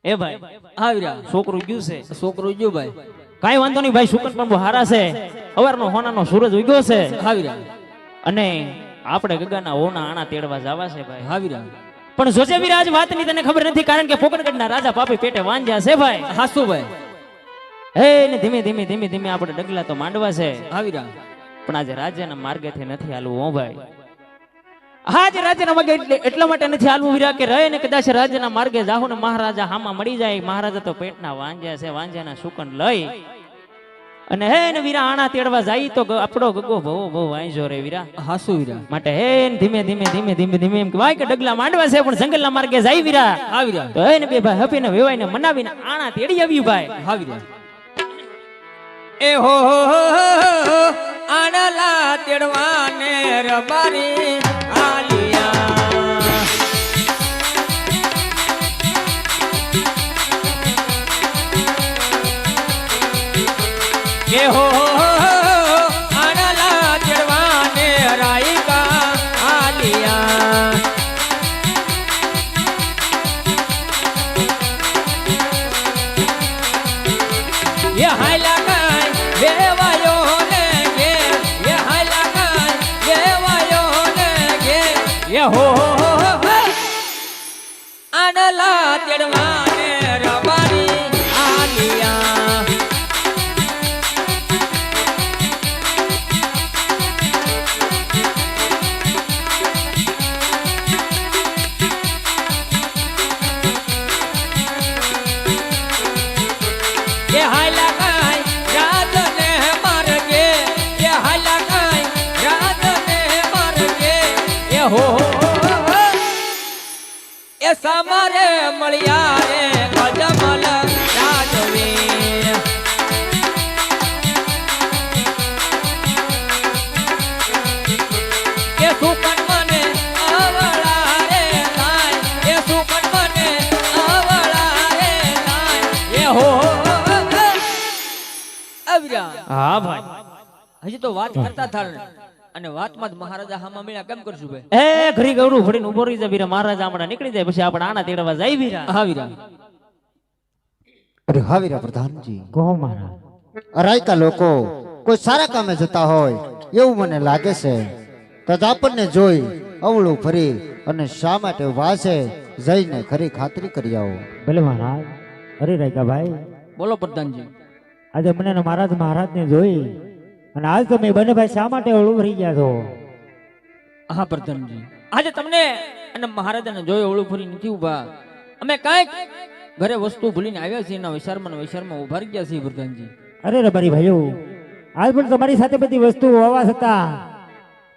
એ ભાઈ હા વીરા છોકરું ગયું છે. છોકરો ગયો ભાઈ. કાઈ વાંધો નહીં ભાઈ, શુકન પણ બહુ હારા છે. સવારનો હોનાનો સૂરજ ઉગ્યો છે હા વીરા અને આપણે ગગાના હોના આણા તેડવા જવા છે ભાઈ. હા વીરા પણ જોજે વીરા, આજ વાતની તને ખબર નથી, કારણ કે પોકરગઢના રાજા પાપી પેટે વાંજ્યા છે ભાઈ. હાસુ ભાઈ. હે ને ધીમે ધીમે ધીમે ધીમે આપણે ડગલા તો માંડવા છે, હા વીરા પણ આજે રાજ્યના માર્ગેથી નથી હાલવું હો ભાઈ. આજે રાજ્યના માર્ગે એટલા માટે નથી હાલવું વીરા કે રહે ને કદાચ રાજ્યના માર્ગે જાહુ ને મહારાજા હામાં મળી જાય. મહારાજા તો પેટના વાંજ્યા છે, વાંજ્યાના શુકન લઈ અને હે ને વીરા આણા તેડવા જાય તો આપણો ગગો બહુ બહુ વાંજો રે વીરા. હાસુ વીરા માટે હે ને ધીમે ધીમે ધીમે ધીમે ધીમે એમ કહેવાય કે ડગલા માંડવા છે, પણ જંગલના માર્ગે જાય વીરા. હા વીરા તો હે ને બે ભાઈ હપીને વેવાઈને મનાવીને આણા તેડી આવ્યું ભાઈ. હા વીરા એ હો આણલા તેડવાને રબારી આલિયા કે હો આણલા તેડવાને રાઈકા આલિયા ये हायला काय देवायो ने गे ये हायला काय देवायो ने गे ये हो आडला तेडवाने रबारी आलिया ये हायला काय रात ने मर गे ये हायला काय रात ने मर गे ये हो ये समारे मळिया रे अजमल राजवीर ये सुकन मने आवळा रे लाय ये सुकन मने आवळा रे लाय ये हो હા ભાઈ, હજી તો વાત કરતા થાળ અને વાતમાં જ મહારાજા હામાં મળ્યા કેમ કરશું ભાઈ? એ ઘરી ગૌરું ફરીને ઉભો રહી જાય વીરા. મહારાજા હમણાં નીકળી જાય પછી આપણે આણા તેડવા જાય વીરા. હા વીરા અરે હા વીરા પ્રધાનજી, કહો મહારાજ. રાયકા લોકો કોઈ સારા કામે જતા હોય એવું મને લાગે છે, તો આપણને જોઈ અવળું ફરી અને શા માટે વાસે જઈને ખરી ખાતરી કરી આવો. ભલે મહારાજ. અરે રાયકા ભાઈ, બોલો પ્રધાનજી. આજે મને મહારાજને જોઈ અને આજ તમે બંને ભાઈ શા માટે ઓળું ભરી ગયા છો? હા પ્રધાનજી, આજે તમને અને મહારાજાને જોયો ઓળું ફરી નથી ઉભા. અમે કાંઈક ઘરે વસ્તુ ભૂલીને આવ્યા છીએ એના વિચારમાં ઉભા રહી ગયા છીએ પ્રધાનજી. અરે રબારી ભાઈઓ, આજ પણ તમારી સાથે બધી વસ્તુ હોવા છતાં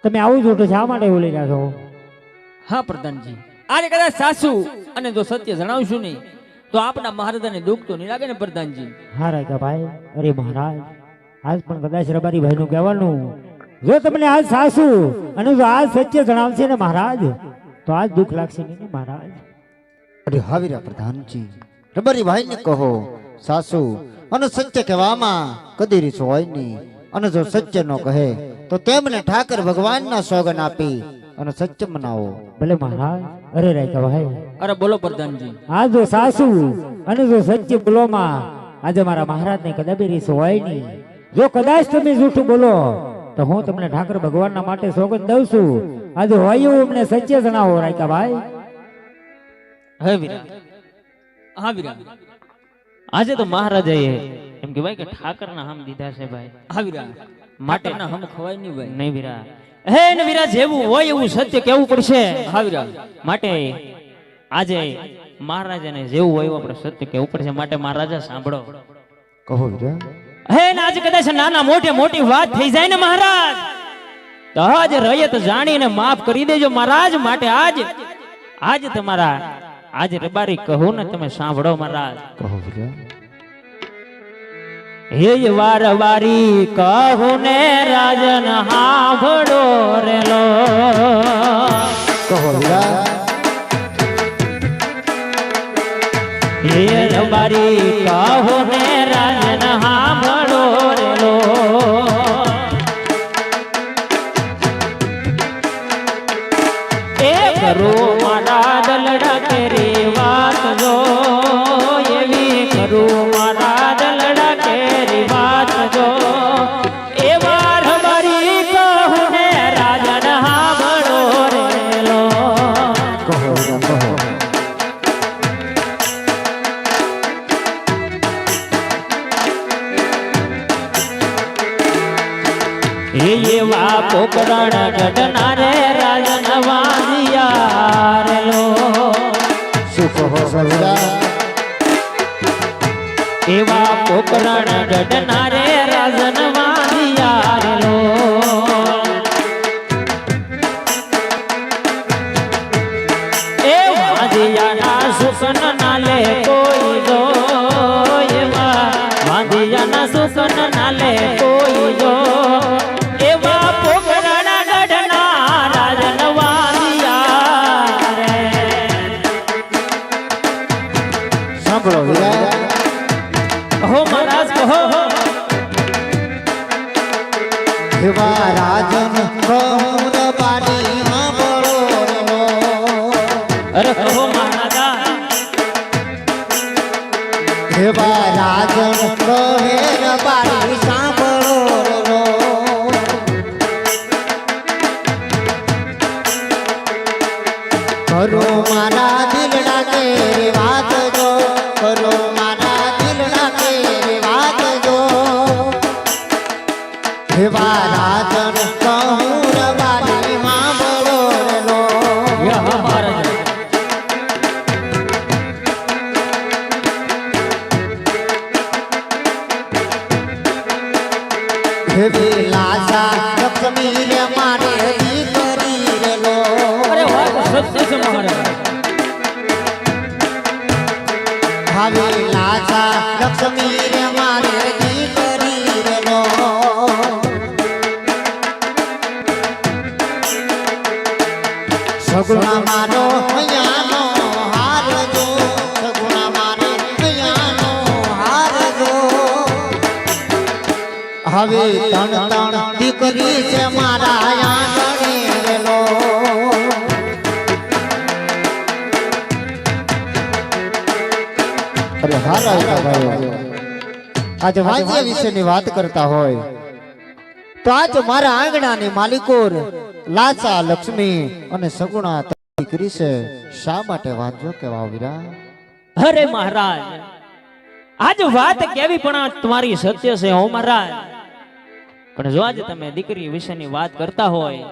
તમે આવું જોટો શા માટે બોલી રહ્યા છો? હા પ્રધાનજી, આજે કદાચ સાસુ અને જો સત્ય જણાવશું નહીં તો આપણા મહારાજાને દુઃખ તો નહીં લાગે ને પ્રધાનજી. હા રાયકા ભાઈ. અરે મહારાજ, આજ પણ કદાચ રબારી ભાઈનું કહેવાનું, જો તમને આજ સાસુ અને જો આજ સત્ય જણાવશે ને મહારાજ, તો આજ દુઃખ લાગશે નહીં ને મહારાજ? અરે હા વીરા પ્રધાનજી, રબારી ભાઈને કહો સાસુ અને સત્ય કહેવામાં કદી રીસ હોય નહીં, અને જો સત્ય ન કહે તો તેમને ઠાકર ભગવાનના સોગન આપી અને સત્ય મનાવો. ભલે મહારાજ. અરે રાયકા ભાઈ, અરે બોલો પ્રધાનજી. આ જો સાસુ અને જો સત્ય બોલોમાં આજે મારા મહારાજને કદાચ રીસ હોય નહીં. જો કદાચ તમે જૂઠું બોલો તો હું તમને ઠાકર ભગવાનના માટે સોગંદ દઉં છું. આજે હોય એવું અમને સત્ય જણાવો રાયકા ભાઈ. હે વીરા, હા વીરા આજે તો મહારાજાએ એમ કહેવાય કે ઠાકરના હામ દીધા છે ભાઈ. હા વીરા માટે ના હમ ખવાય નહીં ભાઈ. નહીં વીરા, હે ને વીરા, જેવું હોય એવું સત્ય કહેવું પડશે. હા વીરા માટે આજે મહારાજાને જેવું હોય એવું આપણે સત્ય કહેવું પડશે. માટે મહારાજા સાંભળો. કહો વીરા. હે ને આજે કદાચ નાના મોટી વાત થઈ જાય ને મહારાજ, તો આજ રયત જાણીને માફ કરી દેજો મહારાજ. માટે આજ તમારા આજ રબારી કહું ને તમે સાંભળો મહારાજ. કહો વીરા. હે વાર વારી કહું ને રાજન હાંભળો રેલો. કહો વીરા. હે રબારી કહું ને રાજન હાંભળો રેલો. એ કરો મારા દલડા કેરી વાત જો એવા પોકરણ ગઢના રે રાજનવાદિયા રે લો શું કહો છો વીરા એવા પોકરણ ગઢના રે રાજનવાદિયા રે લો એ વાદિયાના સુકન ના લે કોઈ જો એવા વાદિયાના સુકન ના લે કોઈ જો એવા પોકરણ ગઢના રાજનવાદિયા રે સાંભળો વીરા કહો મહારાજ કહો એવા રાજન કહું બારી સાંભળો અરે કહો મહારાજા એવા રાજન કહે બારી સાંભળો કરો મારા દિલના કે વાત જો કરો મારા દિલના કે વાત જો એવા રાજન કહું બારી સાંભળો યા હા મહારાજા એવી લાશા લક્ષ્મી રે મારે દીકરી રે લો અરે વાત સત્ય છે મહારાજા આવી લાશા લક્ષ્મી રે મારે દીકરી રે લો સગુણા મારો હૈયાનો હાર જો સગુણા મારે હૈયાનો હાર જો હવે ત્રણ ત્રણ દીકરી છે મારા આંગણે રે લો અરે હારા હતા ભાઈઓ આજે વાંજ્યા વિશેની વાત કરતા હોય તો આજ મારા આંગણાની માલિકોર લાચા લક્ષ્મી અને સગુણા દીકરી છે શા માટે વાંજો કેવા વીરા અરે મહારાજ આજ વાત કેવી પણ આ તમારી સત્ય છે હો મહારાજ પણ જો આજે તમે દીકરી વિશેની વાત કરતા હોય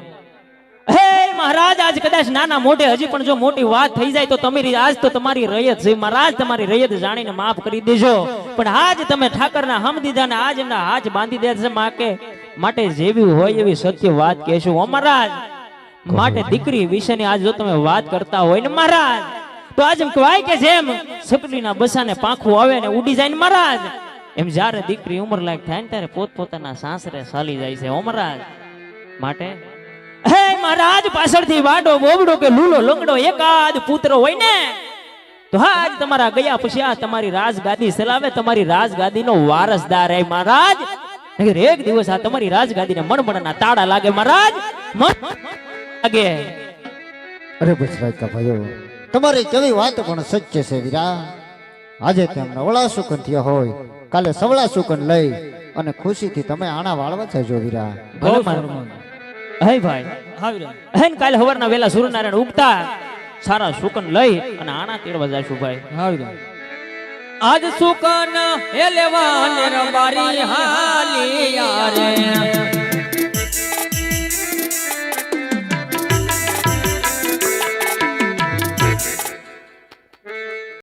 હે મહારાજ આજ કદાચ નાના મોઢે હજી પણ જો મોટી વાત થઈ જાય તો તમારી આજ તો તમારી રયત છે મહારાજ તમારી રયત જાણીને માફ કરી દેજો પણ આજ તમે ઠાકરના હમ દીધા ને આજ એમના હાથ બાંધી દે છે માટે જેવી હોય એવી સત્ય વાત કહેશું હો મહારાજ માટે દીકરી વિશેની આજ જો તમે વાત કરતા હોય ને મહારાજ તો આજ એમ કહેવાય કે જેમ સકડીના બસાને પાંખું આવે ને ઉડી જાય ને મહારાજ એમ જ્યારે દીકરી ઉંમર લાયક થાય ને ત્યારે પોતપોતાના સાસરે ચાલી જાય છે હો મહારાજ માટે હે મહારાજ પાછળથી વાડો બોબડો કે લૂલો લંગડો એકાદ પુત્ર હોય ને તો હા આજ તમારા ગયા પછી આ તમારી રાજગાદી ચલાવે તમારી રાજગાદીનો વારસદાર હે મહારાજ નહીંતર એક દિવસ આ તમારી રાજગાદીને મણમણના તાળા લાગે મહારાજ લાગે અરે બચરાજ કા ભાઈઓ તમારી કેવી વાત પણ સત્ય છે વીરા આજે તેમના વળા સુકન થયા હોય કાલે સવળા સુકન લઈ અને ખુશીથી તમે આણા વાળવા જજો વીરા ભલે મારું હે ભાઈ હા વીરા હે ને કાલે સવારના વેલા સૂર્યનારાયણ ઉગતા સારા સુકન લઈ અને આણા તેડવા જાશું ભાઈ હા વીરા આજ સુકન હે લેવા ને રબારી હાલી યારે